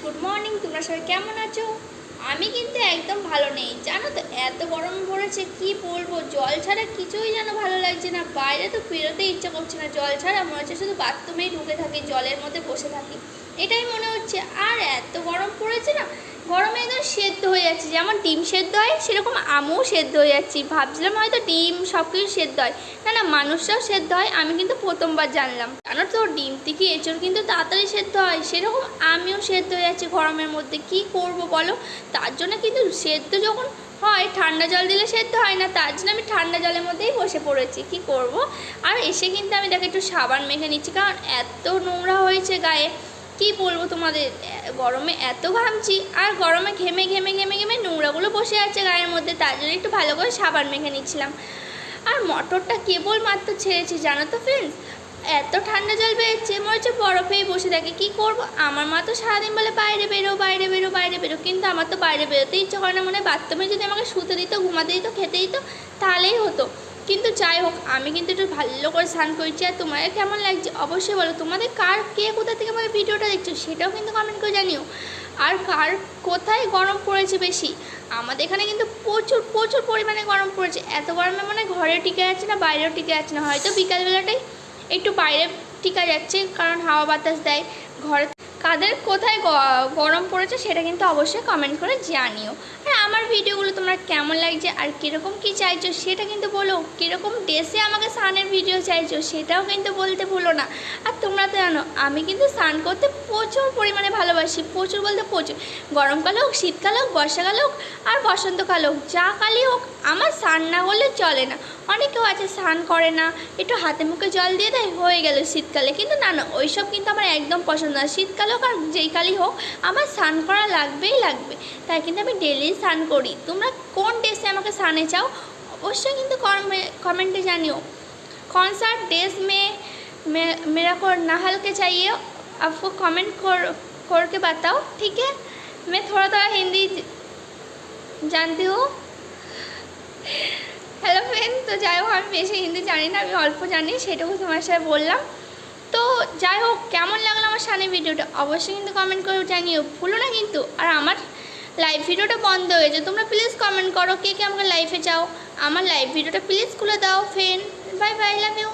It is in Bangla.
Good morning. তোমরা সবাই কেমন আছো? আমি কিন্তু একদম ভালো নেই, জানো তো। এত গরম পড়েছে, কি বলবো। জল ছাড়া কিছুই যেন ভালো লাগছে না। বাইরে তো বেরোতে ইচ্ছা করছে না। জল ছাড়া মনে হচ্ছে শুধু বাথরুমেই ঢুকে থাকি, জলের মধ্যে বসে থাকি, এটাই মনে হচ্ছে। আর এত গরম পড়েছে না, গরমে একদম সেদ্ধ হয়ে যাচ্ছে। যেমন ডিম সেদ্ধ হয় সেরকম আমিও সেদ্ধ হয়ে যাচ্ছি। ভাবছিলাম হয়তো ডিম সব কিছু সেদ্ধ হয়, না না, মানুষরাও সেদ্ধ হয়। আমি কিন্তু প্রথমবার জানলাম। জানো তো, ডিম থেকে এঁচড় কিন্তু তাড়াতাড়ি সেদ্ধ হয়, সেরকম আমিও সেদ্ধ হয়ে যাচ্ছি গরমের মধ্যে। কি করব বলো? তার জন্য কিন্তু সেদ্ধ যখন হয় ঠান্ডা জল দিলে সেদ্ধ হয় না, তার জন্য আমি ঠান্ডা জলের মধ্যেই বসে পড়েছি। কি করব। আর এসে কিন্তু আমি দেখো একটু সাবান মেখে নিচ্ছি, কারণ এত নোংরা হয়েছে গায়ে। কি বলবো তোমাদের, গরমে এত ঘামছি, আর গরমে ঘেমে ঘেমে ঘেমে ঘেমে নোংরাগুলো বসে আছে গায়ের মধ্যে, তার জন্য একটু ভালো করে সাবান মেখে নিচ্ছিলাম। আর মটরটা কেবল মাত্র ছেড়েছি, জানো তো ফ্রেন্ডস। এত ঠান্ডা জল বেরোচ্ছে, মনে হচ্ছে বরফেই বসে থাকে। কি করব। আমার মা তো সারাদিন বলে বাইরে বেরো বাইরে বেরো বাইরে বেরো, কিন্তু আমার তো বাইরে বেরোতে ইচ্ছে করে না। মনে হয় বাথরুমে যদি আমাকে শুতে দিত, ঘুমাতে দিত, খেতে দিত, তাহলেই হতো। কিন্তু যাই হোক, আমি কিন্তু একটু ভালো করে স্নান করছি। আর তোমাদের কেমন লাগছে অবশ্যই বলো। তোমাদের কার কে কোথা থেকে আমাদের ভিডিওটা দেখছো সেটাও কিন্তু কমেন্ট করে জানিও। আর কার কোথায় গরম পড়েছে বেশি। আমাদের এখানে কিন্তু প্রচুর প্রচুর পরিমাণে গরম পড়েছে। এত গরমে মানে ঘরে টিকে যাচ্ছে না, বাইরেও টিকে যাচ্ছে না। হয়তো বিকালবেলাটাই একটু বাইরে টিকা যাচ্ছে, কারণ হাওয়া বাতাস দেয়। ঘরে কাদের কোথায় গরম পড়েছে সেটা কিন্তু অবশ্যই কমেন্ট করে জানিও। আর আমার ভিডিওগুলো তোমরা কেমন লাগছে আর কীরকম কী চাইছো সেটা কিন্তু বলো। কীরকম ড্রেসে আমাকে স্নানের ভিডিও চাইছো সেটাও কিন্তু বলতে ভুলো না। আর তোমরা তো জানো আমি কিন্তু স্নান করতে প্রচুর পরিমাণে ভালোবাসি। প্রচুর বলতে প্রচুর। গরমকাল হোক, শীতকাল হোক, বর্ষাকাল হোক, আর বসন্তকাল হোক, যা কালই হোক, আমার স্নান না করলে চলে না। অনেকেও আছে স্নান করে না, একটু হাতে মুখে জল দিয়ে দেয়, হয়ে গেল শীতকালে। কিন্তু না না, ওইসব কিন্তু আমার একদম পছন্দ না। শীতকাল হোক আর যেই কালই হোক, আমার স্নান করা লাগবেই লাগবে। তাই কিন্তু আমি ডেলি স্নান করি। তোমরা কোন ড্রেসে আমাকে স্নানে চাও অবশ্যই কিন্তু कमेंटे जानियो। कौन सा ड्रेस में मेरा को नहाल के चाहिए, आपको कमेंट करके बताओ, ठीक है। मैं थोड़ा थोड़ा हिंदी जानती हूँ। হ্যালো ফ্রেন্ড, তো যাই হোক, আমি বেশি হিন্দি জানি না, আমি অল্প জানি, সেটুকু তোমার সাথে বললাম। তো যাই হোক, কেমন লাগলো আমার সামনে ভিডিওটা অবশ্যই কিন্তু কমেন্ট করে জানিও, ভুলো না কিন্তু। আর আমার লাইভ ভিডিওটা বন্ধ হয়েছে, তোমরা প্লিজ কমেন্ট করো কে কে আমাকে লাইভে চাও। আমার লাইভ ভিডিওটা প্লিজ খুলে দাও friend. Bye bye, love you.